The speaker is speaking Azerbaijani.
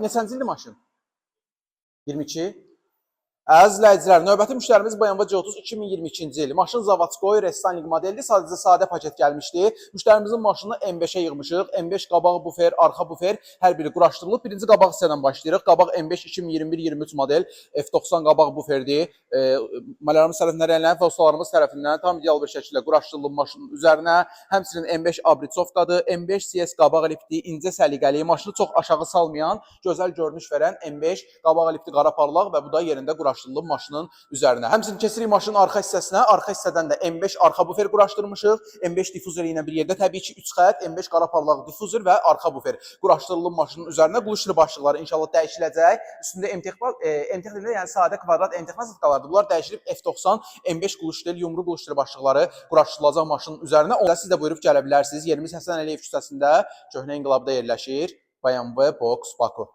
Neçənci ildir maşın? 22. Əziz izləyicilər, növbəti müştərimiz BMW C30 2022-ci il. Maşın Zavatskoy restyling modeldir. Sadəcə sadə paket gəlmişdi. Müştərimizin maşınını M5-ə yığmışıq. M5 qabaq bufer, arxa bufer hər biri quraşdırılıb. Birinci qabaq hissədən başlayırıq. Qabaq M5 2021-23 model F90 qabaq buferdir. Malyarımız tərəfindən rənglənib və ustalarımız tərəfindən tam ideal bir şəkildə quraşdırılıb maşının üzərinə. Həmçinin M5 abritsovkadır. M5 CS qabaq elipli, incə səliqəli, maşını çox aşağı salmayan, gözəl görünüş verən M5 qabaq elipli qara parlaq və bu da yerində quraşdırılıb maşının üzərinə. Həmçinin keçirik maşının arxa hissəsinə. Arxa hissədən də M5 arxa bufer quraşdırmışıq. M5 difuzor ilə bir yerdə təbii ki 3 xətt, M5 qara parlaq difuzor və arxa bufer quraşdırılıb maşının üzərinə. Quluşlu başlıqları inşallah dəyişiləcək. Üstündə MTX-də yəni sadə kvadrat MTX nasıqalardır. Bunlar dəyişilib F90 M5 quluşlu, yumru quluşlu başlıqları quraşdırılacaq maşının üzərinə. Onda siz də buyurub gələ bilərsiniz. Yerimiz Həsən Əliyev küçəsində Köhnə İnqilabda yerləşir. BMW Box Baku.